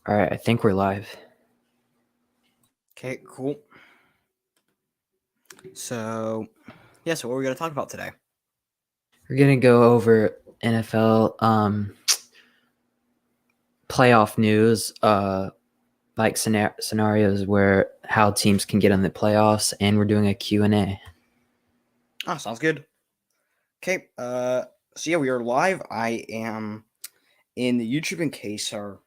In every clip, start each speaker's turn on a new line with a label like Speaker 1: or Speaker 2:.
Speaker 1: All right, I think we're live.
Speaker 2: Okay, cool. So what are we going to talk about today?
Speaker 1: We're gonna go over NFL playoff news, like scenarios where how teams can get in the playoffs, and we're doing a Q&A.
Speaker 2: Sounds good. Okay, we are live. I am in the YouTube in case our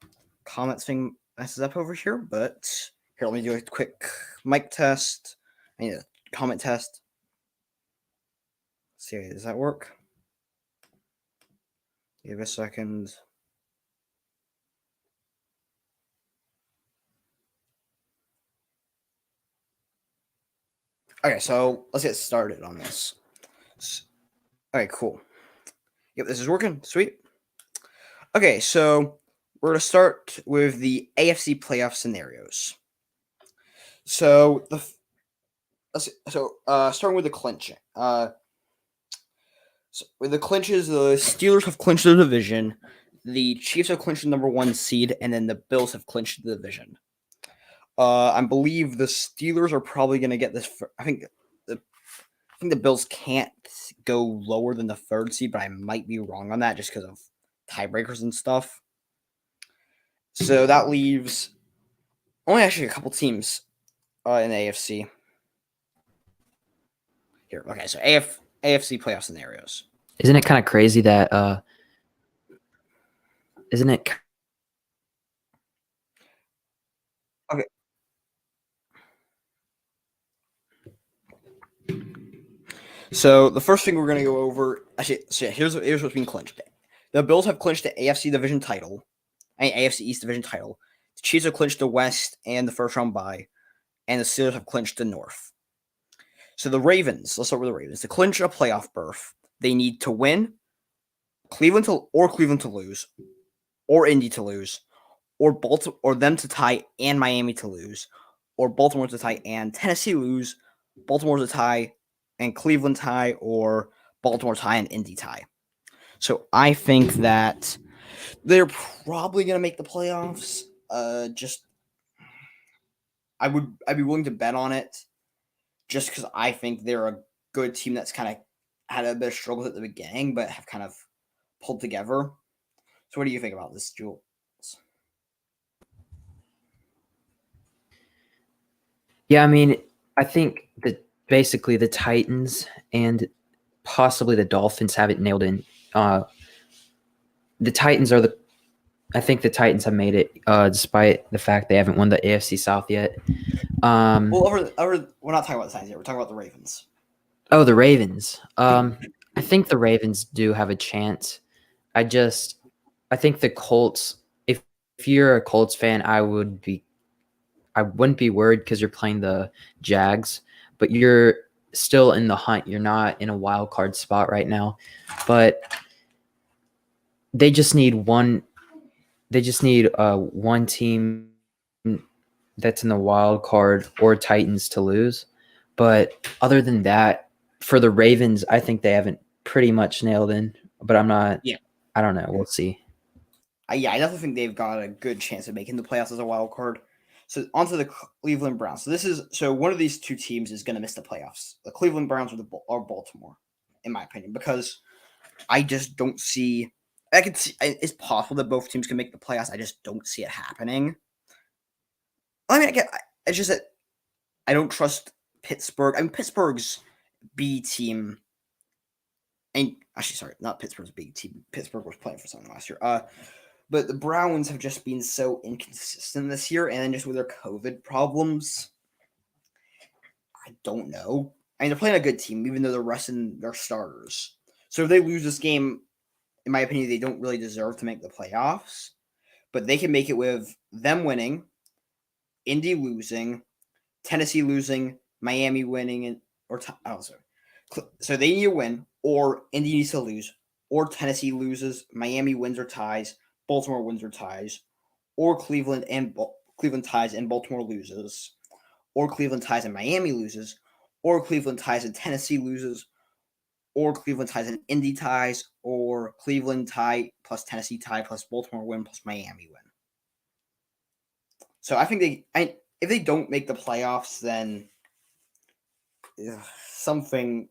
Speaker 2: comments thing messes up over here, but here, let me do a quick mic test. I need a comment test. Let's see, does that work? Give a second. Okay, so let's get started on this. Alright, cool. Yep, this is working. Sweet. Okay, so we're going to start with the AFC playoff scenarios. So starting with the clinching. With the clinches, the Steelers have clinched the division. The Chiefs have clinched the number 1 seed, and then the Bills have clinched the division. I believe the Steelers are probably going to get this. I think the Bills can't go lower than the 3rd seed, but I might be wrong on that just because of tiebreakers and stuff. So that leaves only actually a couple teams in the AFC. Here, okay, so AFC playoff scenarios.
Speaker 1: Isn't it kind of crazy that isn't it?
Speaker 2: Okay. So the first thing we're going to go over, actually, here's what's being clinched. The Bills have clinched the AFC division title, AFC East division title. The Chiefs have clinched the West and the first round bye, and the Steelers have clinched the North. So the Ravens, let's start with the Ravens. To clinch a playoff berth, they need to win, Cleveland to lose, or Indy to lose, or them to tie and Miami to lose, or Baltimore to tie and Tennessee lose, Baltimore to tie and Cleveland tie, or Baltimore tie and Indy tie. So I think that they're probably gonna make the playoffs. I'd be willing to bet on it, just because I think they're a good team that's kind of had a bit of struggles at the beginning, but have kind of pulled together. So what do you think about this, Jules?
Speaker 1: Yeah, I mean, I think that basically the Titans and possibly the Dolphins have it nailed in. The Titans are the I think the Titans have made it, despite the fact they haven't won the AFC South yet.
Speaker 2: We're not talking about the Titans here. We're talking about the Ravens.
Speaker 1: Oh, the Ravens. I think the Ravens do have a chance. I think the Colts. If you're a Colts fan, I wouldn't be worried because you're playing the Jags, but you're still in the hunt. You're not in a wild card spot right now, but they just need one. They just need one team that's in the wild card or Titans to lose. But other than that, for the Ravens, I think they haven't pretty much nailed in. But I'm not.
Speaker 2: Yeah.
Speaker 1: I don't know. We'll see.
Speaker 2: I definitely think they've got a good chance of making the playoffs as a wild card. So onto the Cleveland Browns. So one of these two teams is going to miss the playoffs: the Cleveland Browns or Baltimore, in my opinion, because I just don't see. I can see it's possible that both teams can make the playoffs. I just don't see it happening. I mean, it's just that I don't trust Pittsburgh. I mean, Pittsburgh's B team. And actually, sorry, not Pittsburgh's B team. Pittsburgh was playing for something last year. But the Browns have just been so inconsistent this year, and then just with their COVID problems, I don't know. I mean, they're playing a good team, even though they're resting their starters. So if they lose this game, in my opinion, they don't really deserve to make the playoffs. But they can make it with them winning, Indy losing, Tennessee losing, Miami winning, so they need to win, or Indy needs to lose, or Tennessee loses, Miami wins or ties, Baltimore wins or ties, or Cleveland ties and Baltimore loses, or Cleveland ties and Miami loses, or Cleveland ties and Tennessee loses, or Cleveland ties and Indy ties, or Cleveland tie plus Tennessee tie plus Baltimore win plus Miami win. So I think if they don't make the playoffs, then somebody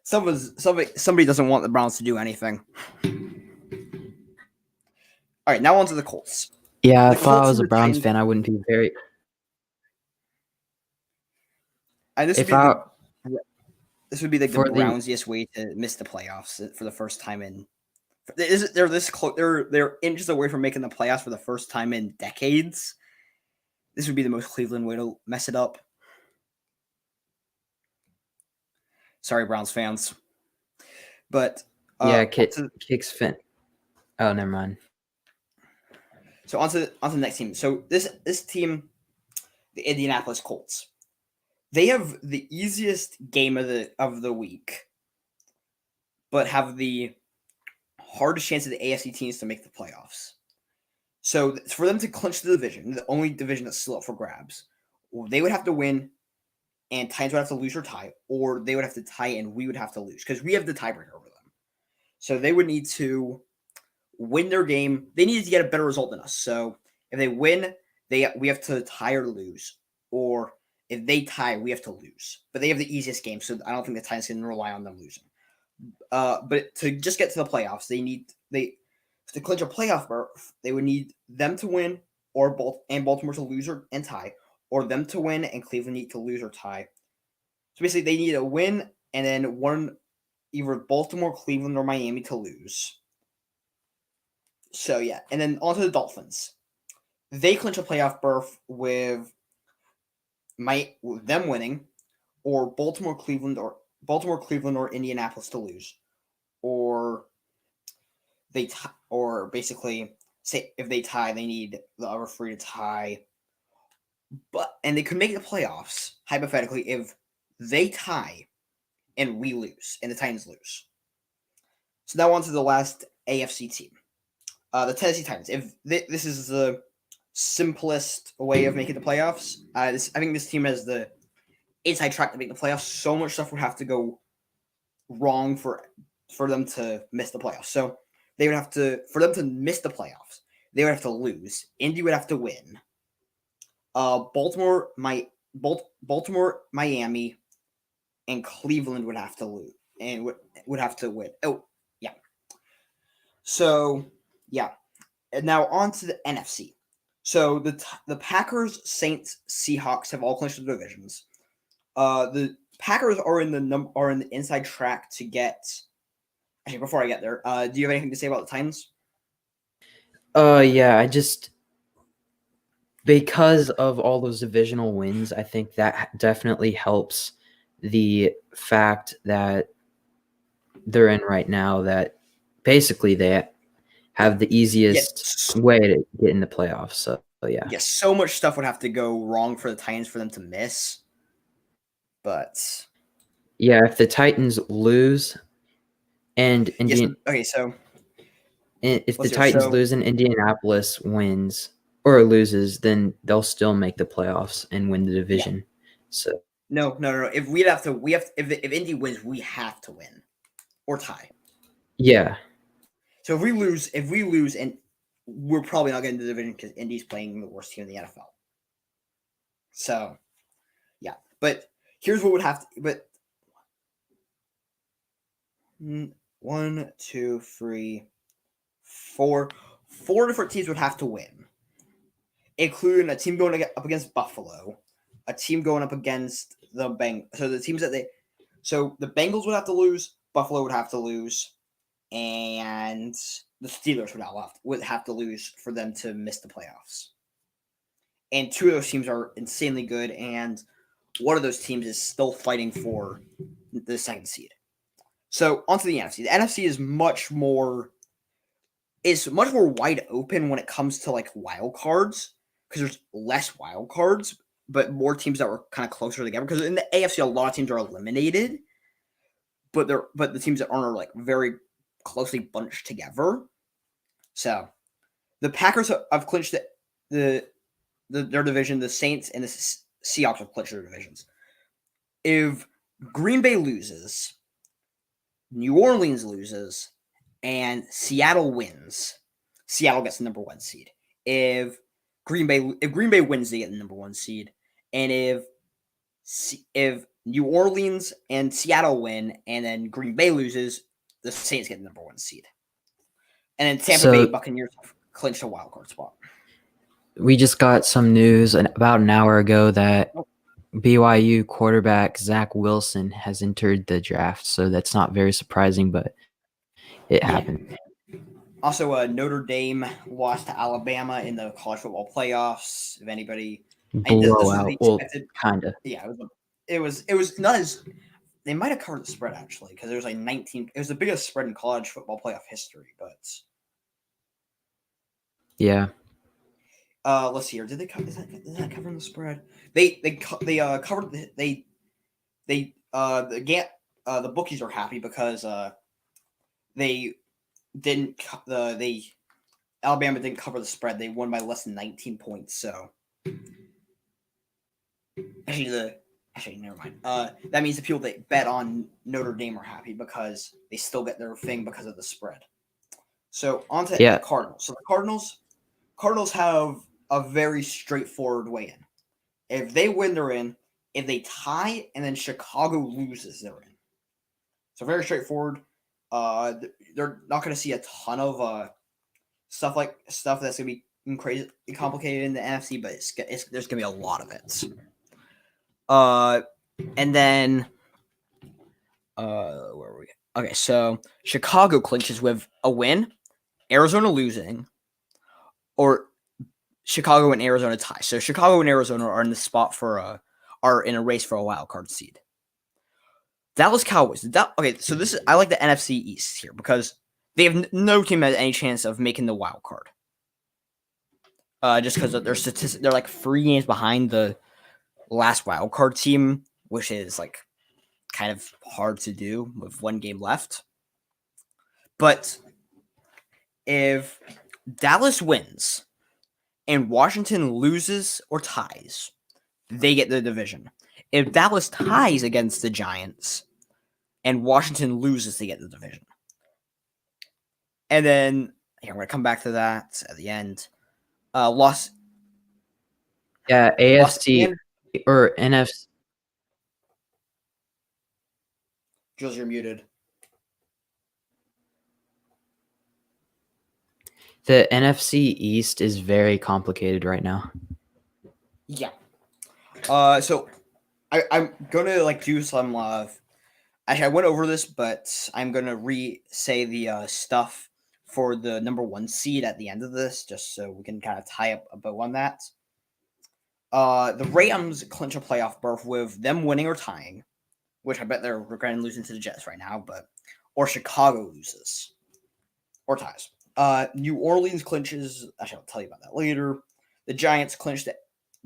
Speaker 2: doesn't want the Browns to do anything. All right, now on to the Colts.
Speaker 1: Yeah,
Speaker 2: The
Speaker 1: if I
Speaker 2: Colts
Speaker 1: was
Speaker 2: and
Speaker 1: a
Speaker 2: the
Speaker 1: Browns
Speaker 2: Titans,
Speaker 1: fan, I wouldn't be very.
Speaker 2: and
Speaker 1: If I
Speaker 2: this would be like the
Speaker 1: for the
Speaker 2: Brownsiest way to miss the playoffs for the first time in. They're this close. They're inches away from making the playoffs for the first time in decades. This would be the most Cleveland way to mess it up. Sorry, Browns fans, but
Speaker 1: yeah, kicks fin. Oh, never mind.
Speaker 2: so onto the next team. So this team, the Indianapolis Colts, they have the easiest game of the week, but have the hardest chance of the AFC teams to make the playoffs. So for them to clinch the division, the only division that's still up for grabs, they would have to win, and Titans would have to lose or tie, or they would have to tie and we would have to lose because we have the tiebreaker over them. So they would need to win their game. They needed to get a better result than us. So if they win, we have to tie or lose, or if they tie, we have to lose. But they have the easiest game, so I don't think the Titans can rely on them losing. But to just get to the playoffs, to clinch a playoff berth, they would need them to win or Baltimore to lose and tie, or them to win and Cleveland need to lose or tie. So basically, they need a win and then either Baltimore, Cleveland, or Miami to lose. So yeah, and then on to the Dolphins. They clinch a playoff berth with them winning, or Baltimore, Cleveland, or Indianapolis to lose, or or basically say if they tie, they need the other three to tie. And they could make the playoffs hypothetically if they tie and we lose and the Titans lose. So now on to the last AFC team, the Tennessee Titans. If this is the simplest way of making the playoffs, I think this team has the inside track to make the playoffs. So much stuff would have to go wrong for them to miss the playoffs. So they would have to, for them to miss the playoffs, they would have to lose. Indy would have to win. Baltimore, Miami, and Cleveland would have to lose and would have to win. Oh, yeah. So, yeah. And now on to the NFC. So the Packers, Saints, Seahawks have all clinched the divisions. The Packers are in the inside track to get. Actually, before I get there, do you have anything to say about the Titans?
Speaker 1: Yeah, because of all those divisional wins, I think that definitely helps the fact that they're in right now. That basically they have the easiest way to get in the playoffs. So yeah.
Speaker 2: Yes, so much stuff would have to go wrong for the Titans for them to miss. But
Speaker 1: yeah, if the Titans lose and if the Titans lose and Indianapolis wins or loses, then they'll still make the playoffs and win the division. Yeah. So
Speaker 2: no. If if Indy wins, we have to win or tie.
Speaker 1: Yeah.
Speaker 2: So if we lose, and we're probably not getting the division because Indy's playing the worst team in the NFL. So, yeah. But here's what would have to. But 1, 2, 3, 4 different teams would have to win, including a team going up against Buffalo, a team going up against the Bengals. So the teams so the Bengals would have to lose, Buffalo would have to lose, and the Steelers would have to lose for them to miss the playoffs. And two of those teams are insanely good, and one of those teams is still fighting for the second seed. So onto the NFC. The NFC is much more wide open when it comes to like wild cards because there's less wild cards, but more teams that were kind of closer together. Because in the AFC, a lot of teams are eliminated, but the teams that aren't are like very closely bunched together. So the Packers have clinched their division. The Saints and the Seahawks have clinched their divisions. If Green Bay loses, New Orleans loses, and Seattle wins, Seattle gets the number 1 seed. If Green Bay wins, they get the number 1 seed, and if New Orleans and Seattle win, and then Green Bay loses, the Saints get the number 1 seed, and then Tampa Bay Buccaneers clinch a wild card spot.
Speaker 1: We just got some news about an hour ago that BYU quarterback Zach Wilson has entered the draft, so that's not very surprising, but it happened.
Speaker 2: Also, Notre Dame lost to Alabama in the college football playoffs. If anybody,
Speaker 1: blowout, kind of.
Speaker 2: Yeah, it was not as. They might have covered the spread actually, because there was like 19. It was the biggest spread in college football playoff history, but
Speaker 1: yeah.
Speaker 2: Let's see here. Did they cover? Is that covering the spread? They covered the bookies are happy because they didn't Alabama didn't cover the spread. They won by less than 19 points. So actually never mind. That means the people that bet on Notre Dame are happy because they still get their thing because of the spread. So on to the Cardinals. So the Cardinals have a very straightforward way in. If they win, they're in. If they tie and then Chicago loses, they're in. So very straightforward. They're not going to see a ton of stuff that's going to be crazy complicated in the NFC, but there's going to be a lot of it. And then where were we? Okay, so Chicago clinches with a win, Arizona losing, or Chicago and Arizona tie. So Chicago and Arizona are in the spot are in a race for a wild card seed. Dallas Cowboys. Okay, so I like the NFC East here because they have no team has any chance of making the wild card. Just because of their statistics, they're like 3 games behind the last wild card team, which is like kind of hard to do with 1 game left. But if Dallas wins and Washington loses or ties, they get the division. If Dallas ties against the Giants and Washington loses, they get the division. And then here, I'm going to come back to that at the end.
Speaker 1: AFC or NFC.
Speaker 2: Jules, you're muted.
Speaker 1: The NFC East is very complicated right now.
Speaker 2: Yeah. So I'm gonna do some. Actually, I went over this, but I'm gonna re-say the stuff for the number 1 seed at the end of this, just so we can kind of tie up a bow on that. The Rams clinch a playoff berth with them winning or tying, which I bet they're regretting losing to the Jets right now, or Chicago loses or ties. New Orleans clinches. Actually, I'll tell you about that later. The Giants clinch the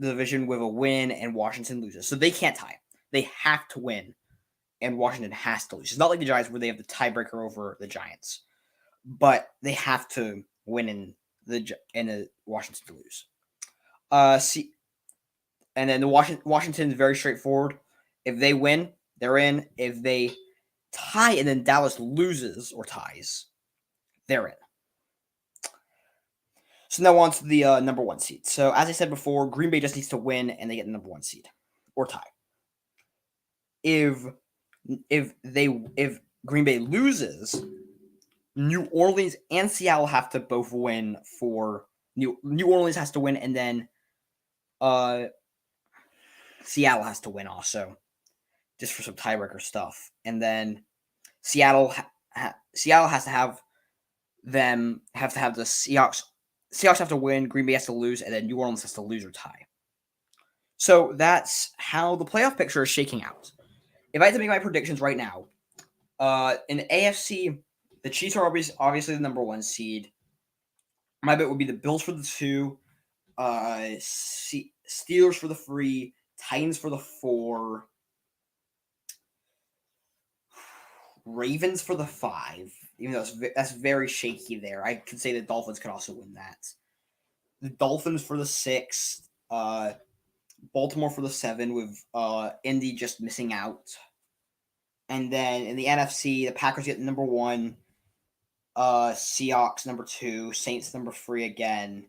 Speaker 2: division with a win, and Washington loses, so they can't tie. They have to win, and Washington has to lose. It's not like the Giants where they have the tiebreaker over the Giants, but they have to win in the Washington to lose. And then the Washington is very straightforward. If they win, they're in. If they tie and then Dallas loses or ties, they're in. So now on to the number 1 seed. So as I said before, Green Bay just needs to win and they get the number 1 seed or tie. If Green Bay loses, New Orleans and Seattle have to both win for New Orleans has to win, and then Seattle has to win also, just for some tiebreaker stuff. And then Seattle has to have the Seahawks. Seahawks have to win, Green Bay has to lose, and then New Orleans has to lose or tie. So that's how the playoff picture is shaking out. If I had to make my predictions right now, in the AFC, the Chiefs are obviously the number 1 seed. My bet would be the Bills for the 2, Steelers for the 3, Titans for the 4, Ravens for the 5. Even though that's very shaky there. I could say the Dolphins could also win that. The Dolphins for the 6, Baltimore for the 7, with Indy just missing out. And then in the NFC, the Packers get number 1, Seahawks number 2, Saints number 3 again,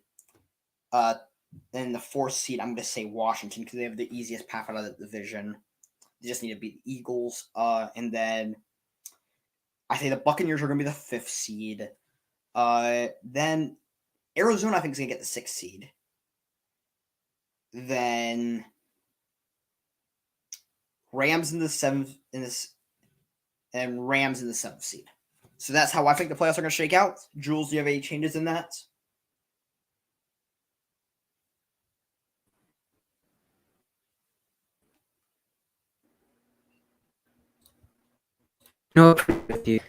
Speaker 2: Then the 4th seed, I'm going to say Washington because they have the easiest path out of the division. They just need to beat the Eagles. And then I say the Buccaneers are going to be the 5th seed. Then Arizona, I think, is going to get the 6th seed. Then Rams in the 7th, and Rams in the 7th seed. So that's how I think the playoffs are going to shake out. Jules, do you have any changes in that?
Speaker 1: No, I agree with you.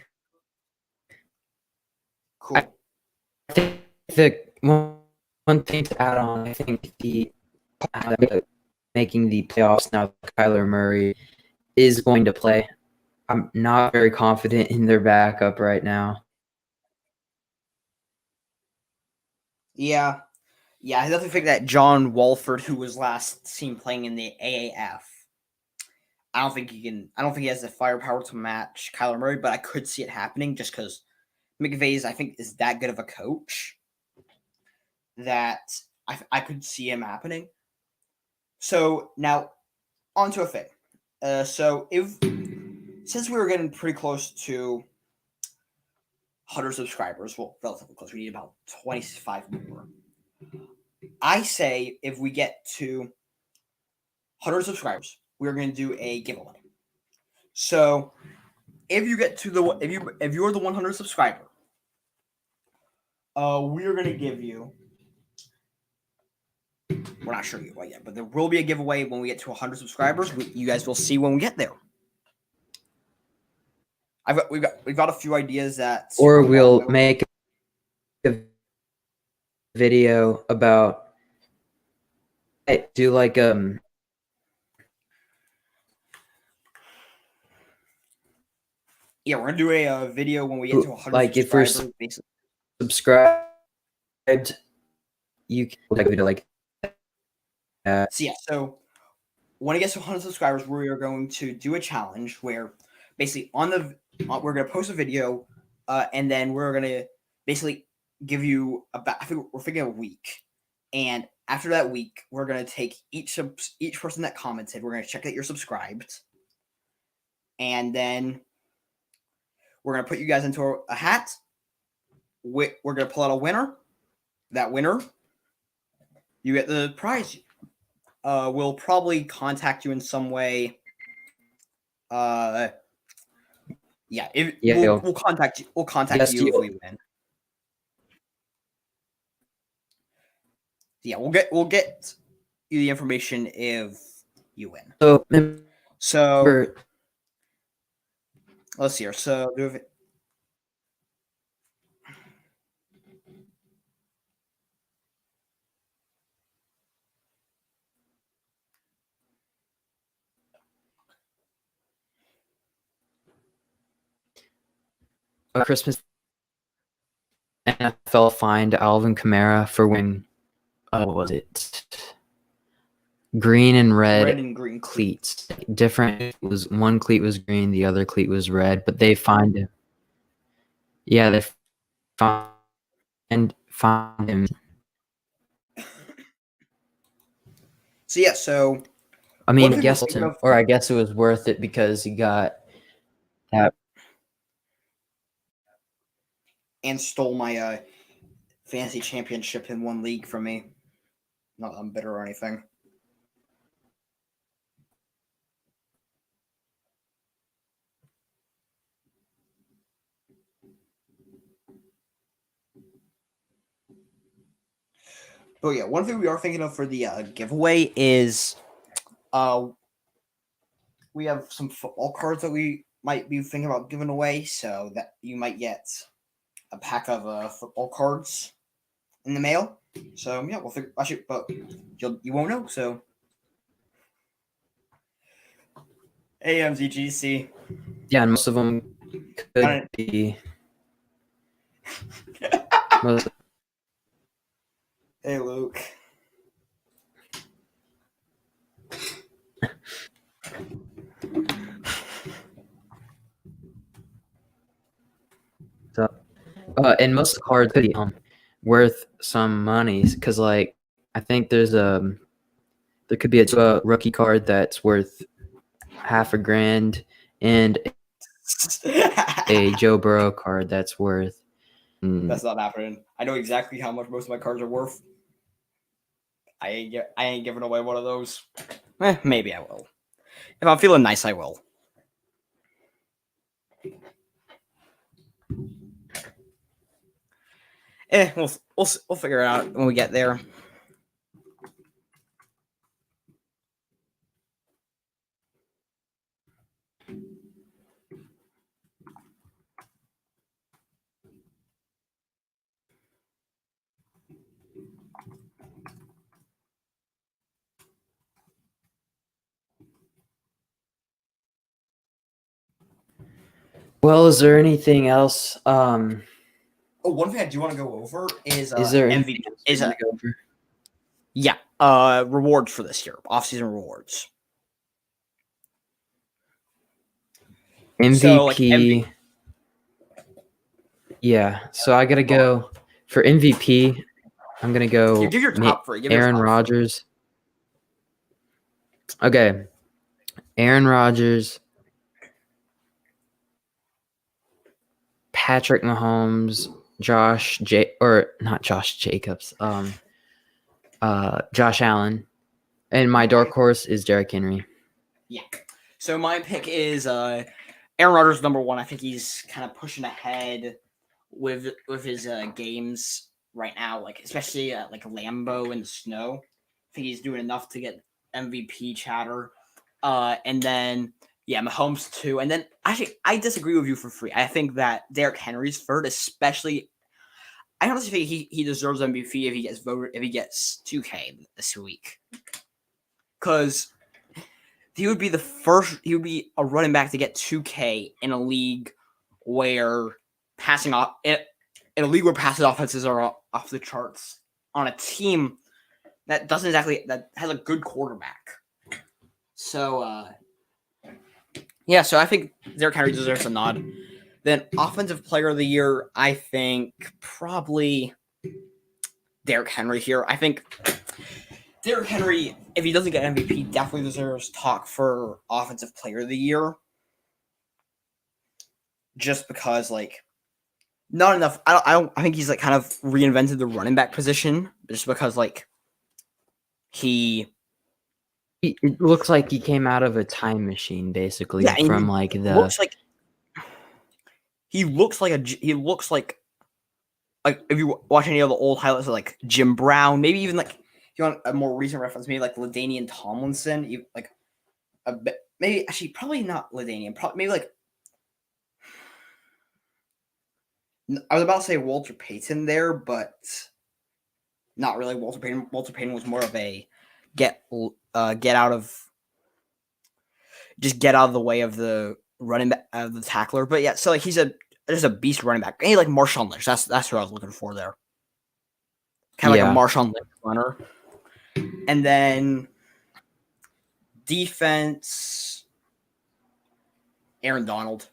Speaker 2: Cool.
Speaker 1: I think the one thing to add on, I think making the playoffs now that Kyler Murray is going to play. I'm not very confident in their backup right now.
Speaker 2: Yeah. Yeah, I definitely think that John Walford, who was last seen playing in the AAF, I don't think he has the firepower to match Kyler Murray, but I could see it happening just because McVay's, I think, is that good of a coach that I could see him happening. So now, on to a thing. So since we were getting pretty close to 100 subscribers, well, relatively close, we need about 25 more. I say if we get to 100 subscribers, we're going to do a giveaway. So if you get to if you're the 100 subscriber, we are going to give you. We're not sure yet, but there will be a giveaway when we get to 100 subscribers. You guys will see when we get there. We've got a few ideas that.
Speaker 1: Or we'll make a video about do like
Speaker 2: Yeah, we're gonna do a video when we get to 100
Speaker 1: like
Speaker 2: subscribers.
Speaker 1: If we're subscribed, you can like video like that.
Speaker 2: So yeah, so when it gets to 100 subscribers, we are going to do a challenge where basically we're gonna post a video, and then we're gonna basically give you about, I think we're thinking a week, and after that week, we're gonna take each person that commented. We're gonna check that you're subscribed, and then we're gonna put you guys into a hat. We're gonna pull out a winner. That winner, you get the prize. We'll probably contact you in some way. Yeah, we'll contact you. We'll contact you if we win. Yeah, we'll get you the information if you win. So let's see here. So
Speaker 1: Christmas, NFL fined Alvin Kamara for winning. What was it? Green and red
Speaker 2: and green
Speaker 1: cleats. Different. It was one cleat was green, the other cleat was red, but they fined him. Yeah, they fined him.
Speaker 2: So yeah, so
Speaker 1: I mean, I guess it was worth it because he got that
Speaker 2: and stole my fantasy championship in one league from me. Not that I'm bitter or anything. But yeah, one thing we are thinking of for the giveaway is we have some football cards that we might be thinking about giving away, so that you might get a pack of football cards in the mail. So yeah, we'll figure. Actually, but you won't know. So AMZGC.
Speaker 1: Yeah, and most of them could be.
Speaker 2: Hey, Luke.
Speaker 1: So, and most of the cards could be worth some money because, like, I think there could be a rookie card that's worth $500,000 and a Joe Burrow card that's worth.
Speaker 2: That's not happening. I know exactly how much most of my cards are worth. I ain't giving away one of those. Maybe I will. If I'm feeling nice, I will. We'll figure it out when we get there.
Speaker 1: Well, is there anything else?
Speaker 2: One thing I do want to go over is
Speaker 1: there
Speaker 2: MVP.
Speaker 1: go over?
Speaker 2: Yeah, rewards for this year, off-season rewards.
Speaker 1: MVP.
Speaker 2: So, like, MVP.
Speaker 1: Yeah, so I gotta go for MVP. I'm gonna go.
Speaker 2: Give your top three.
Speaker 1: Aaron Rodgers. Okay, Aaron Rodgers, Patrick Mahomes, Josh Jacobs. Josh Allen, and my dark horse is Derrick Henry.
Speaker 2: Yeah. So my pick is Aaron Rodgers number one. I think he's kind of pushing ahead with his games right now, like especially like Lambeau in the snow. I think he's doing enough to get MVP chatter. And then Mahomes too. And then actually, I disagree with you for free. I think that Derrick Henry's third, especially. I honestly think he deserves MVP if he gets voted if he gets 2K this week, because he would be the first. He would be a running back to get 2K in a league where passing off in a league where passing offenses are off the charts on a team that that has a good quarterback. So so I think Derrick Henry deserves a nod. Then offensive player of the year, I think probably Derrick Henry here. I think Derrick Henry, if he doesn't get MVP, definitely deserves talk for offensive player of the year. Just because, like, not enough. I think he's like kind of reinvented the running back position. Just because, like,
Speaker 1: it looks like he came out of a time machine, basically, from like the.
Speaker 2: He looks like if you watch any of the old highlights of like Jim Brown, maybe even like if you want a more recent reference, maybe like LaDainian Tomlinson, like a bit, maybe actually probably not LaDainian, maybe like I was about to say Walter Payton there, but not really Walter Payton. Walter Payton was more of a get out of the way of the running back of the tackler. But yeah, so like he's just a beast running back. Hey, like Marshawn Lynch. That's what I was looking for there. Kind of like a Marshawn Lynch runner. And then defense, Aaron Donald.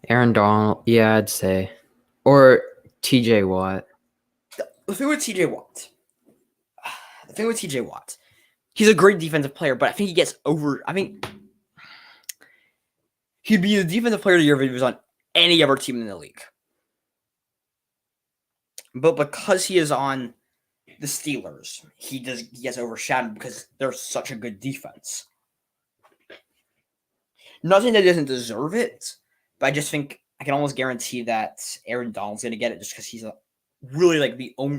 Speaker 1: Yeah, I'd say. Or TJ Watt.
Speaker 2: The thing with TJ Watt, he's a great defensive player, but I think he gets over. I think he'd be the defensive player of the year if he was on any other team in the league. But because he is on the Steelers, he gets overshadowed because they're such a good defense. Not saying that he doesn't deserve it, but I just think I can almost guarantee that Aaron Donald's going to get it just because he's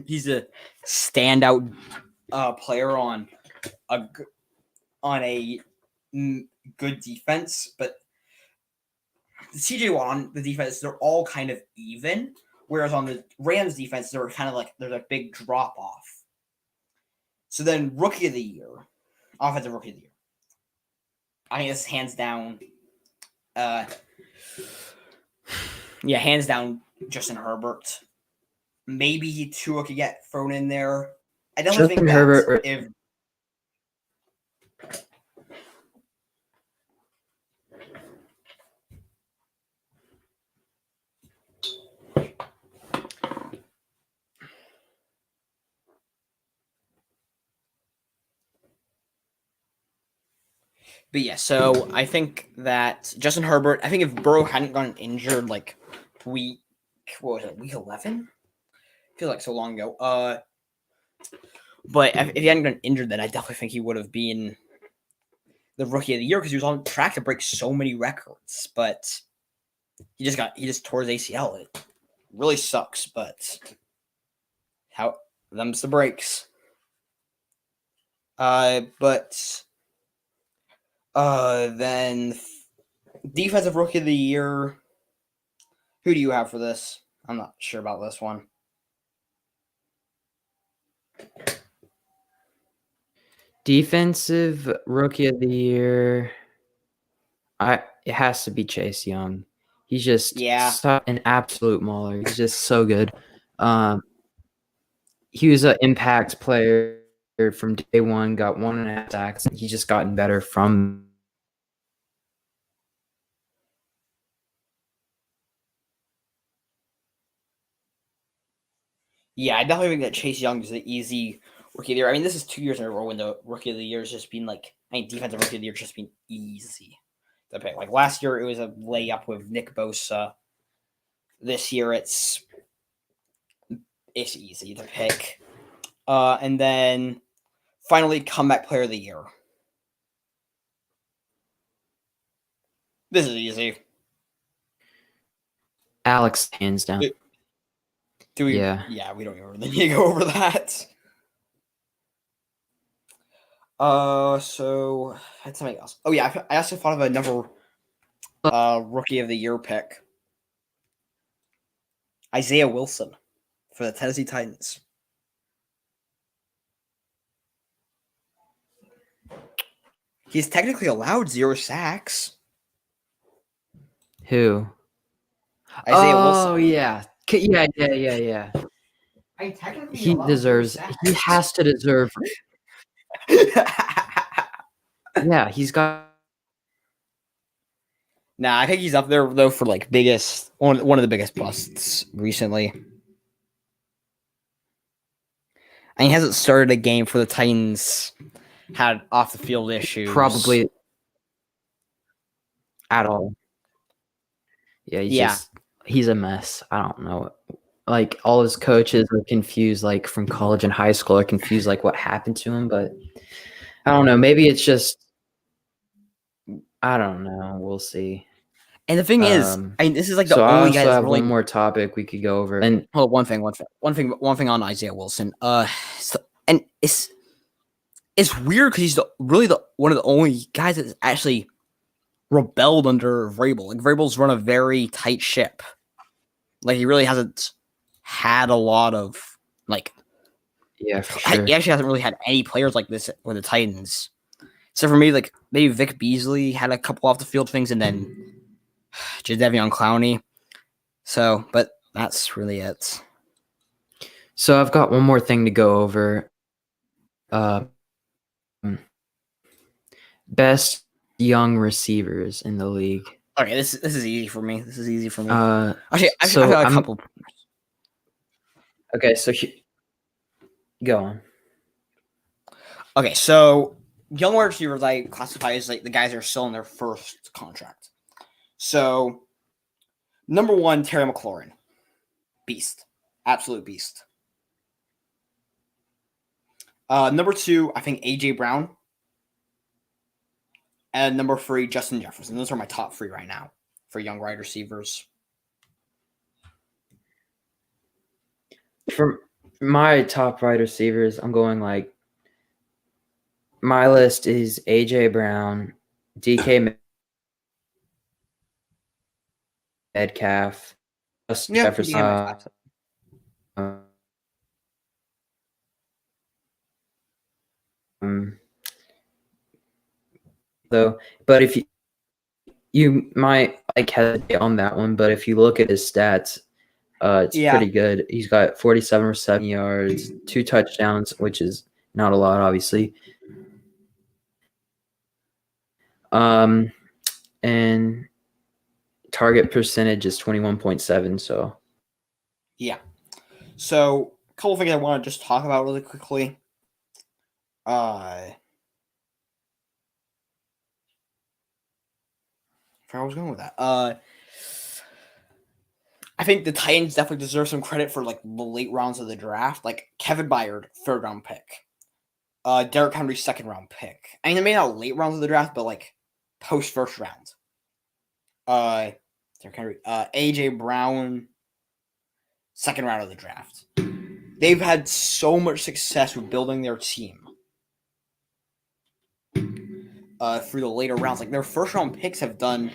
Speaker 2: he's a standout player on a good defense. But the CJ Watt on the defense, they're all kind of even. Whereas on the Rams defense, they're kind of like there's a big drop off. So then, rookie of the year, offensive rookie of the year. I think this is hands down. Hands down, Justin Herbert. Maybe Tua could get thrown in there. I definitely think that Herbert, if But yeah, so I think that Justin Herbert. I think if Burrow hadn't gotten injured, like week, what was it, week 11? Feels like so long ago. But if he hadn't gotten injured, then I definitely think he would have been the rookie of the year because he was on track to break so many records. But he just tore his ACL. It really sucks, but how them's the breaks. But then defensive rookie of the year. Who do you have for this? I'm not sure about this one.
Speaker 1: Defensive rookie of the year. It has to be Chase Young. He's just an absolute mauler. He's just so good. He was an impact player from day one. Got 1.5 sacks. And he's just gotten better from.
Speaker 2: Yeah, I definitely think that Chase Young is the easy rookie of the year. I mean, this is 2 years in a row when the rookie of the year has just been defensive rookie of the year has just been easy to pick. Like last year, it was a layup with Nick Bosa. This year, it's easy to pick. And then finally, comeback player of the year. This is easy.
Speaker 1: Alex, hands down.
Speaker 2: Do we? Yeah, we don't even need to go over that. So I had something else. Oh yeah, I also thought of another rookie of the year pick. Isaiah Wilson for the Tennessee Titans. He's technically allowed 0 sacks.
Speaker 1: Who?
Speaker 2: Isaiah Wilson.
Speaker 1: Oh yeah. Yeah. He deserves. He has to deserve. Yeah, he's got.
Speaker 2: Nah, I think he's up there though for biggest one of the biggest busts recently. And he hasn't started a game for the Titans. Had off the field issues.
Speaker 1: Probably at all. Yeah, he's a mess. I don't know. Like all his coaches are confused, like from college and high school are confused, like what happened to him. But I don't know. Maybe it's just I don't know. We'll see.
Speaker 2: And the thing is, this is the
Speaker 1: so
Speaker 2: only guy
Speaker 1: I also
Speaker 2: that's
Speaker 1: have
Speaker 2: really
Speaker 1: one more topic we could go over. And
Speaker 2: one thing on Isaiah Wilson. And it's weird because he's really one of the only guys that's actually rebelled under Vrabel. Like Vrabel's run a very tight ship. Like he really hasn't had a lot of
Speaker 1: yeah, for sure.
Speaker 2: He actually hasn't really had any players like this with the Titans. Except for maybe maybe Vic Beasley had a couple off the field things, and then Jadeveon Clowney. So, but that's really it.
Speaker 1: So I've got one more thing to go over. Best young receivers in the league.
Speaker 2: Okay, this is easy for me. Actually, I've
Speaker 1: got
Speaker 2: a couple.
Speaker 1: Okay, so go on.
Speaker 2: Okay, so young wide receivers I classify as the guys that are still in their first contract. So, number 1, Terry McLaurin. Beast. Absolute beast. Number 2, I think A.J. Brown. And number 3, Justin Jefferson. Those are my top 3 right now for young wide receivers.
Speaker 1: For my top wide receivers, I'm going my list is A.J. Brown, DK Metcalf, Justin Jefferson. But if you might hesitate on that one, but if you look at his stats, it's pretty good. He's got 47 reception yards, 2 touchdowns, which is not a lot, obviously. And target percentage is 21.7. So
Speaker 2: yeah. So a couple things I want to just talk about really quickly. where I was going with that. I think the Titans definitely deserve some credit for like the late rounds of the draft. Like Kevin Byard, 3rd round pick. Derrick Henry, 2nd round pick. I mean, they may not late rounds of the draft, but like post 1st round. Derrick Henry, AJ Brown, 2nd round of the draft. They've had so much success with building their team through the later rounds. Like their 1st round picks have done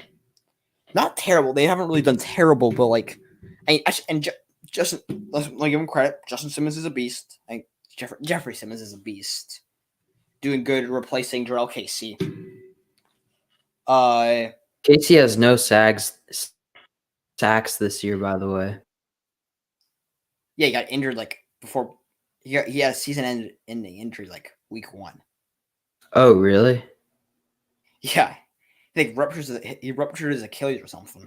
Speaker 2: not terrible. They haven't really done terrible, but like, Justin, let me give him credit. Justin Simmons is a beast. Jeffrey Simmons is a beast. Doing good replacing Jarrell Casey.
Speaker 1: Casey has no sacks this year, by the way.
Speaker 2: Yeah, he got injured like before. He had a season-ending injury like week 1.
Speaker 1: Oh, really?
Speaker 2: Yeah, I think he ruptured his Achilles or something.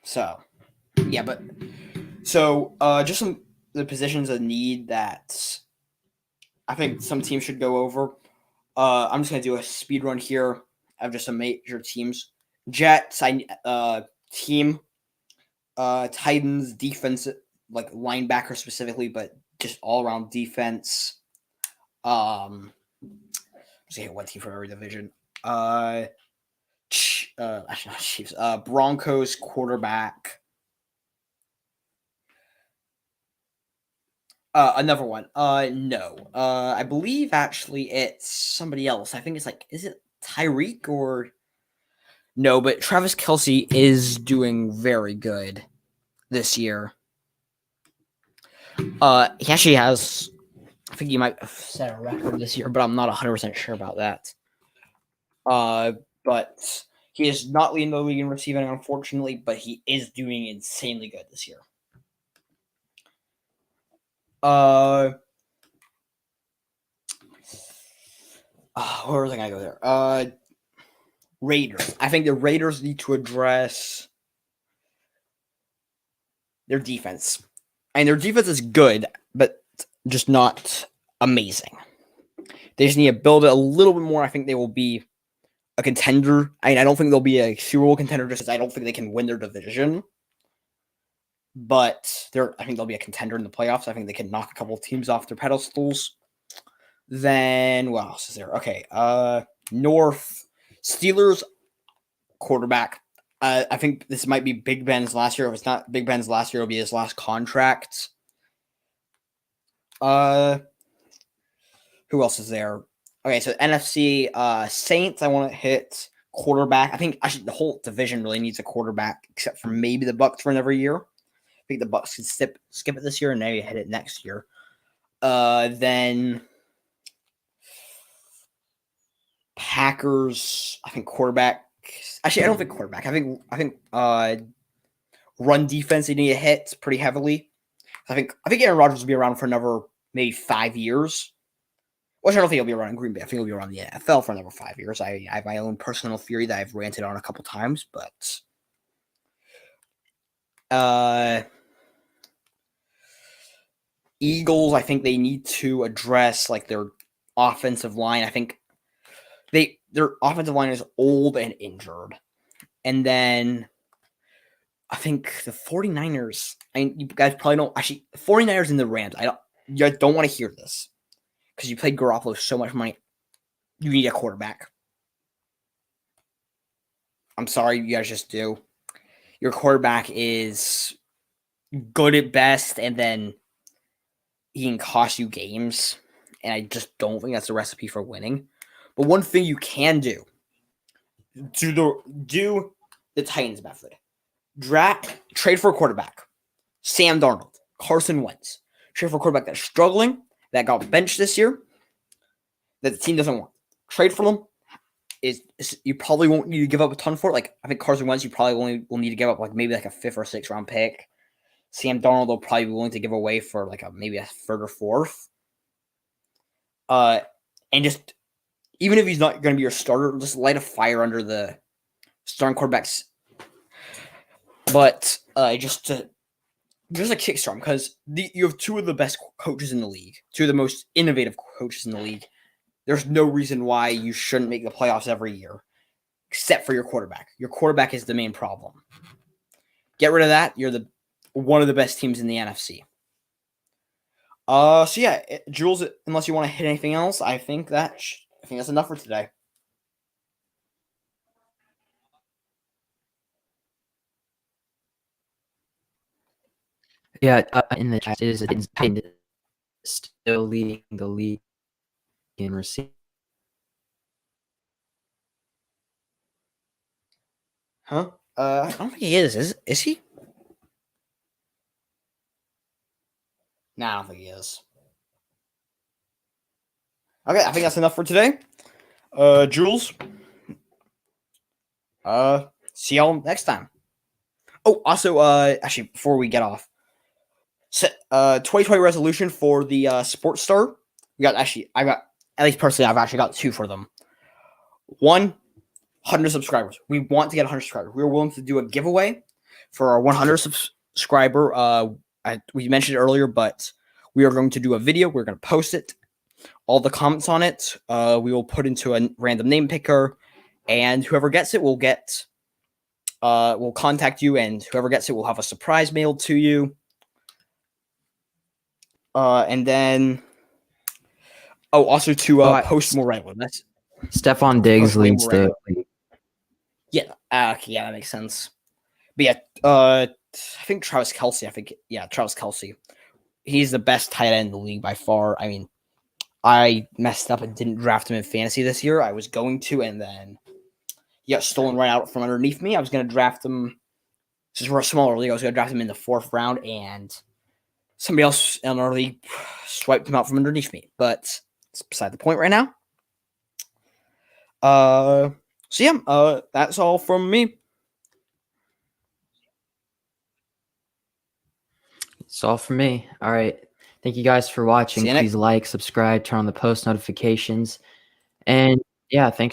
Speaker 2: So, yeah, but just some the positions of need that I think some teams should go over. I'm just gonna do a speed run here of just some major teams. Jets, team, Titans defense, like linebacker specifically, but just all around defense. Let's see what team from every division. Actually not Chiefs. Broncos quarterback. Another one. No. I believe actually it's somebody else. I think it's like, is it Tyreek or no? But Travis Kelce is doing very good this year. He actually has. I think he might have set a record this year, but I'm not 100% sure about that. But he is not leading the league in receiving, unfortunately, but he is doing insanely good this year. Where was I gonna go there? Raiders. I think the Raiders need to address their defense. And their defense is good, but just not amazing. They just need to build it a little bit more. I think they will be a contender. I mean, I don't think they'll be a Super Bowl contender just because I don't think they can win their division. But I think they'll be a contender in the playoffs. I think they can knock a couple of teams off their pedestals. Then what else is there? Okay, North Steelers quarterback. I think this might be Big Ben's last year. If it's not Big Ben's last year, it'll be his last contract. Who else is there? Okay, so NFC Saints. I want to hit quarterback. I think actually the whole division really needs a quarterback, except for maybe the Bucs for another year. I think the Bucs can skip it this year and maybe hit it next year. Then Packers. I think quarterback. Actually, I don't think quarterback. I think run defense they need to hit pretty heavily. I think Aaron Rodgers will be around for another maybe 5 years. Which I don't think he'll be around in Green Bay. I think he'll be around the NFL for another 5 years. I have my own personal theory that I've ranted on a couple times, but Eagles, I think they need to address like their offensive line. I think their offensive line is old and injured. And then I think the 49ers, I mean, you guys probably don't actually the 49ers and the Rams. You guys don't want to hear this because you played Garoppolo so much money. You need a quarterback. I'm sorry, you guys just do. Your quarterback is good at best, and then he can cost you games. And I just don't think that's the recipe for winning. But one thing you can do the Titans method. Trade for a quarterback. Sam Darnold, Carson Wentz. Trade for a quarterback that's struggling, that got benched this year, that the team doesn't want. Trade for them. You probably won't need to give up a ton for it. Like, I think Carson Wentz, you probably only will need to give up like maybe like a 5th or 6th round pick. Sam Darnold will probably be willing to give away for like maybe a 3rd or 4th. And just even if he's not going to be your starter, just light a fire under the starting quarterbacks. But just a kickstart because you have 2 of the best coaches in the league, 2 of the most innovative coaches in the league. There's no reason why you shouldn't make the playoffs every year, except for your quarterback. Your quarterback is the main problem. Get rid of that. You're one of the best teams in the NFC. So yeah, Jules. Unless you want to hit anything else, I think that's enough for today.
Speaker 1: Yeah, in the chat is still leading the league in receiving.
Speaker 2: Huh? I don't think he is. Is he? Nah, I don't think he is. Okay, I think that's enough for today. Jules. See y'all next time. Oh, also, actually, before we get off, 2020 resolution for the Sports Star. At least personally, I've actually got 2 for them. 100 subscribers. We want to get 100 subscribers. We're willing to do a giveaway for our 100 subscriber. We mentioned it earlier, but we are going to do a video. We're going to post it. All the comments on it, we will put into a random name picker, and whoever gets it will get. We'll contact you, and whoever gets it will have a surprise mailed to you. And then, also to post more regularly. That's
Speaker 1: Stephon Diggs leads the.
Speaker 2: Yeah, okay, yeah, that makes sense. But yeah, I think Travis Kelce. Travis Kelce. He's the best tight end in the league by far. I mean, I messed up and didn't draft him in fantasy this year. I was going to, and then he got stolen right out from underneath me. I was going to draft him. Since we're a smaller league, I was going to draft him in the 4th round, and somebody else in our league swiped him out from underneath me. But it's beside the point right now. So yeah, that's all from me.
Speaker 1: It's all from me. All right. Thank you guys for watching. Please like, subscribe, turn on the post notifications. And yeah, thanks